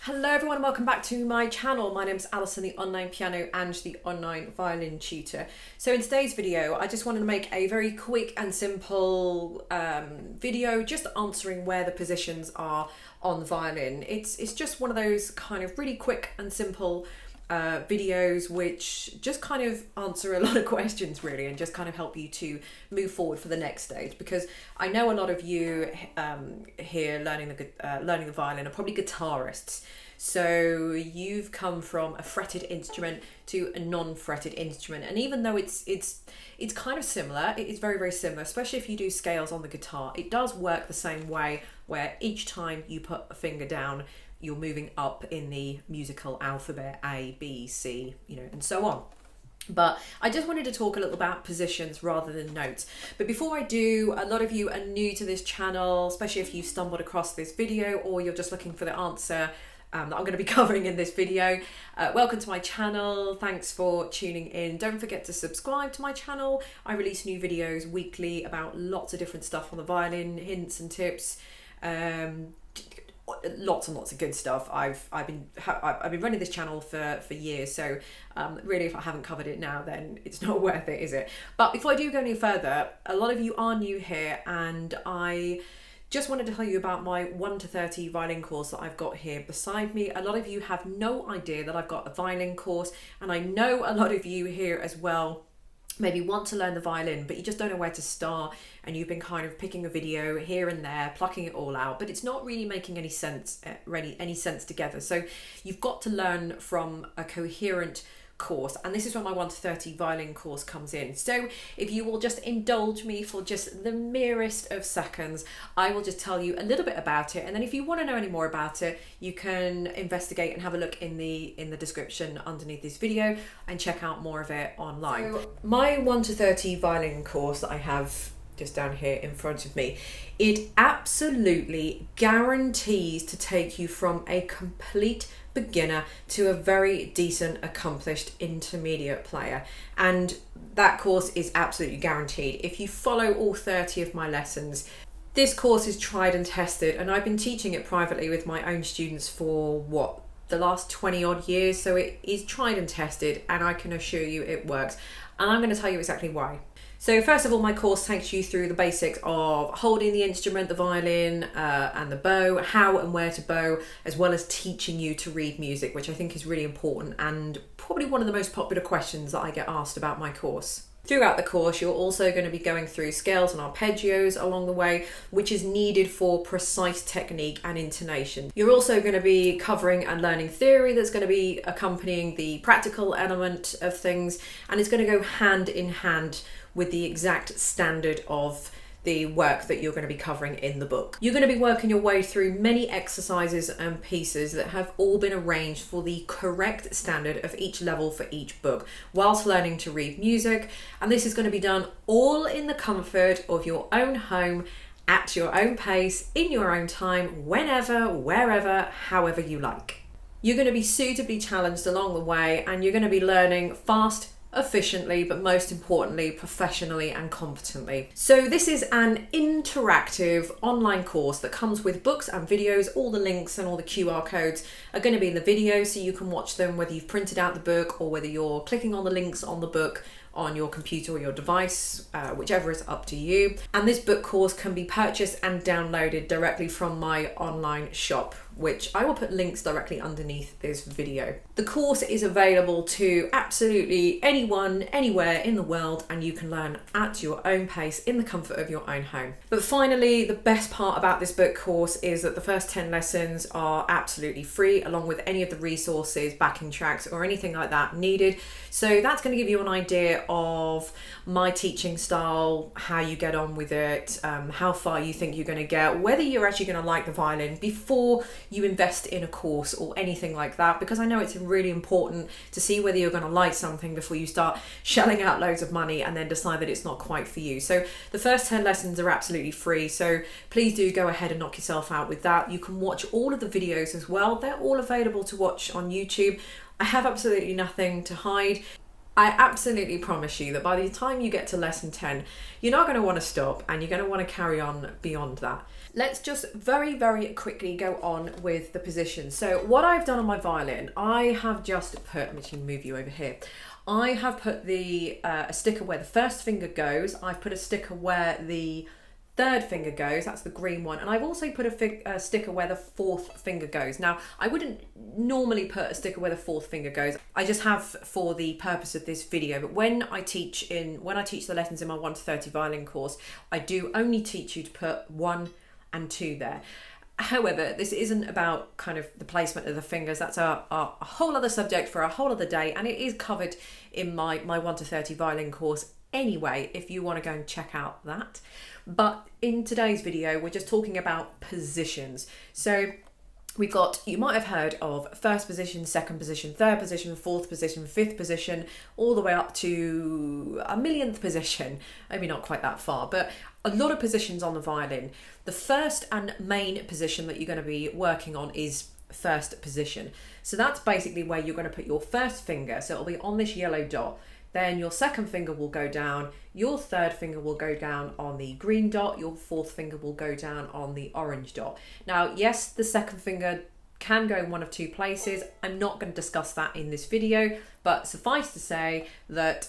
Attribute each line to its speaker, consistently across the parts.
Speaker 1: Hello everyone and welcome back to my channel. My name is Alison, the online piano and the online violin tutor. So in today's video, I just wanted to make a very quick and simple video just answering where the positions are on the violin. It's just one of those kind of really quick and simple videos which just kind of answer a lot of questions really and just kind of help you to move forward for the next stage, because I know a lot of you here learning the violin are probably guitarists. So you've come from a fretted instrument to a non-fretted instrument, and even though it's kind of similar, it is very, very similar, especially if you do scales on the guitar. It does work the same way, where each time you put a finger down, you're moving up in the musical alphabet, A, B, C, and so on. But I just wanted to talk a little about positions rather than notes. But before I do, a lot of you are new to this channel, especially if you stumbled across this video or you're just looking for the answer that I'm going to be covering in this video. Welcome to my channel. Thanks for tuning in. Don't forget to subscribe to my channel. I release new videos weekly about lots of different stuff on the violin, hints and tips. Lots and lots of good stuff. I've been running this channel for years, so really if I haven't covered it now, then it's not worth it, is it? But before I do go any further, a lot of you are new here, and I just wanted to tell you about my 1 to 30 violin course that I've got here beside me. A lot of you have no idea that I've got a violin course, and I know a lot of you here as well maybe want to learn the violin, but you just don't know where to start, and you've been kind of picking a video here and there, plucking it all out, but it's not really making any sense together. So you've got to learn from a coherent course, and this is where my 1 to 30 violin course comes in. So if you will just indulge me for just the merest of seconds, I will just tell you a little bit about it, and then if you want to know any more about it, you can investigate and have a look in the description underneath this video and check out more of it online. So my 1 to 30 violin course that I have just down here in front of me, it absolutely guarantees to take you from a complete beginner to a very decent, accomplished intermediate player, and that course is absolutely guaranteed if you follow all 30 of my lessons. This course is tried and tested, and I've been teaching it privately with my own students for the last 20 odd years, so it is tried and tested, and I can assure you it works, and I'm going to tell you exactly why. So first of all, my course takes you through the basics of holding the instrument, the violin, and the bow, how and where to bow, as well as teaching you to read music, which I think is really important and probably one of the most popular questions that I get asked about my course. Throughout the course, you're also going to be going through scales and arpeggios along the way, which is needed for precise technique and intonation. You're also going to be covering and learning theory that's going to be accompanying the practical element of things, and it's going to go hand in hand with the exact standard of the work that you're going to be covering in the book. You're going to be working your way through many exercises and pieces that have all been arranged for the correct standard of each level for each book, whilst learning to read music, and this is going to be done all in the comfort of your own home, at your own pace, in your own time, whenever, wherever, however you like. You're going to be suitably challenged along the way, and you're going to be learning fast, efficiently, but most importantly, professionally and competently. So this is an interactive online course that comes with books and videos. All the links and all the QR codes are going to be in the video, so you can watch them whether you've printed out the book or whether you're clicking on the links on the book on your computer or your device, whichever is up to you. And this book course can be purchased and downloaded directly from my online shop, which I will put links directly underneath this video. The course is available to absolutely anyone, anywhere in the world, and you can learn at your own pace in the comfort of your own home. But finally, the best part about this book course is that the first 10 lessons are absolutely free, along with any of the resources, backing tracks, or anything like that needed. So that's going to give you an idea of my teaching style, how you get on with it, how far you think you're going to get, whether you're actually going to like the violin before you invest in a course or anything like that, because I know it's really important to see whether you're going to like something before you start shelling out loads of money and then decide that it's not quite for you. So the first 10 lessons are absolutely free, so please do go ahead and knock yourself out with that. You can watch all of the videos as well. They're all available to watch on YouTube. I have absolutely nothing to hide. I absolutely promise you that by the time you get to lesson 10, you're not going to want to stop and you're going to want to carry on beyond that. Let's just very, very quickly go on with the position. So what I've done on my violin, I have just put, I'm just going to move you over here. I have put a sticker where the first finger goes. I've put a sticker where the third finger goes, that's the green one, and I've also put a sticker where the fourth finger goes. Now, I wouldn't normally put a sticker where the fourth finger goes. I just have for the purpose of this video, but when I teach the lessons in my 1 to 30 violin course, I do only teach you to put 1 and 2 there. However, this isn't about kind of the placement of the fingers. That's a whole other subject for a whole other day, and it is covered in my 1 to 30 violin course anyway, if you want to go and check out that. But in today's video, we're just talking about positions. So we've got, you might have heard of first position, second position, third position, fourth position, fifth position, all the way up to a millionth position. Maybe not quite that far, but a lot of positions on the violin. The first and main position that you're going to be working on is first position. So that's basically where you're going to put your first finger. So it'll be on this yellow dot. Then your second finger will go down, your third finger will go down on the green dot, your fourth finger will go down on the orange dot. Now, yes, the second finger can go in one of two places. I'm not going to discuss that in this video, but suffice to say that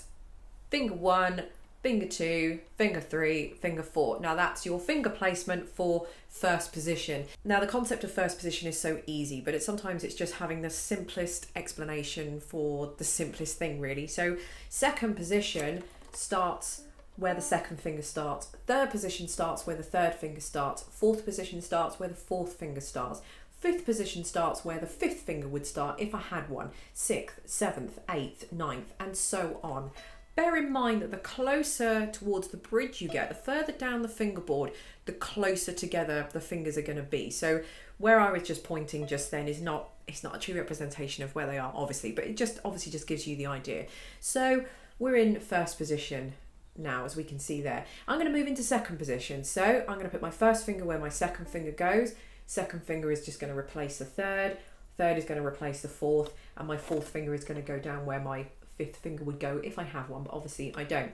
Speaker 1: finger 1, finger 2, finger 3, finger 4. Now that's your finger placement for first position. Now the concept of first position is so easy, but sometimes it's just having the simplest explanation for the simplest thing really. So second position starts where the second finger starts. Third position starts where the third finger starts. Fourth position starts where the fourth finger starts. Fifth position starts where the fifth finger would start if I had one. Sixth, seventh, eighth, ninth, and so on. Bear in mind that the closer towards the bridge you get, the further down the fingerboard, the closer together the fingers are going to be. So where I was just pointing just then it's not a true representation of where they are, obviously, but it just obviously just gives you the idea. So we're in first position now, as we can see there. I'm going to move into second position. So I'm going to put my first finger where my second finger goes. Second finger is just going to replace the third. Third is going to replace the fourth, and my fourth finger is going to go down where my fifth finger would go if I have one, but obviously I don't.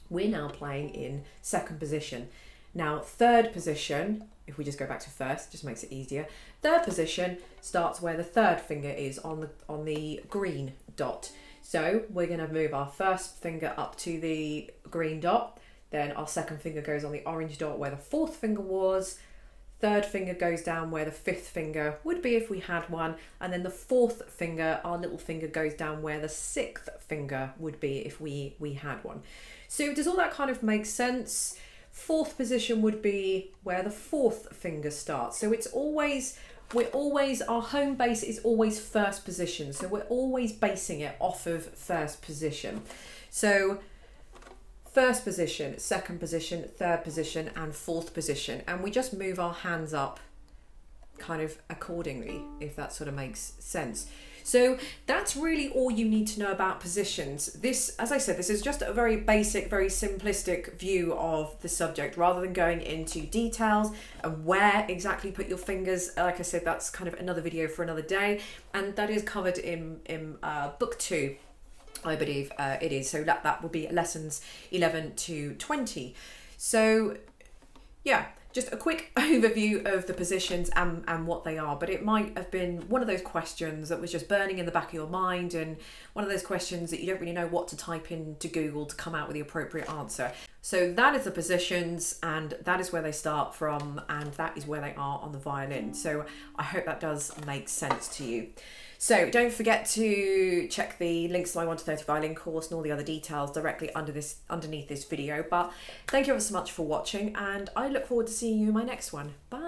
Speaker 1: We're now playing in second position. Now third position, if we just go back to first, just makes it easier. Third position starts where the third finger is on the green dot. So we're going to move our first finger up to the green dot, then our second finger goes on the orange dot where the fourth finger was. Third finger goes down where the fifth finger would be if we had one, and then the fourth finger, our little finger, goes down where the sixth finger would be if we had one. So does all that kind of make sense? Fourth position would be where the fourth finger starts. So our home base is always first position. So we're always basing it off of first position. So first position, second position, third position, and fourth position. And we just move our hands up kind of accordingly, if that sort of makes sense. So that's really all you need to know about positions. This, as I said, this is just a very basic, very simplistic view of the subject, rather than going into details and where exactly put your fingers. Like I said, that's kind of another video for another day. And that is covered in book 2. I believe it is. So that will be lessons 11 to 20. So yeah, just a quick overview of the positions and what they are. But it might have been one of those questions that was just burning in the back of your mind, and one of those questions that you don't really know what to type into Google to come out with the appropriate answer. So that is the positions, and that is where they start from, and that is where they are on the violin. So I hope that does make sense to you. So don't forget to check the links to my 1 to 30 violin course and all the other details directly underneath this video. But thank you ever so much for watching, and I look forward to seeing you in my next one. Bye.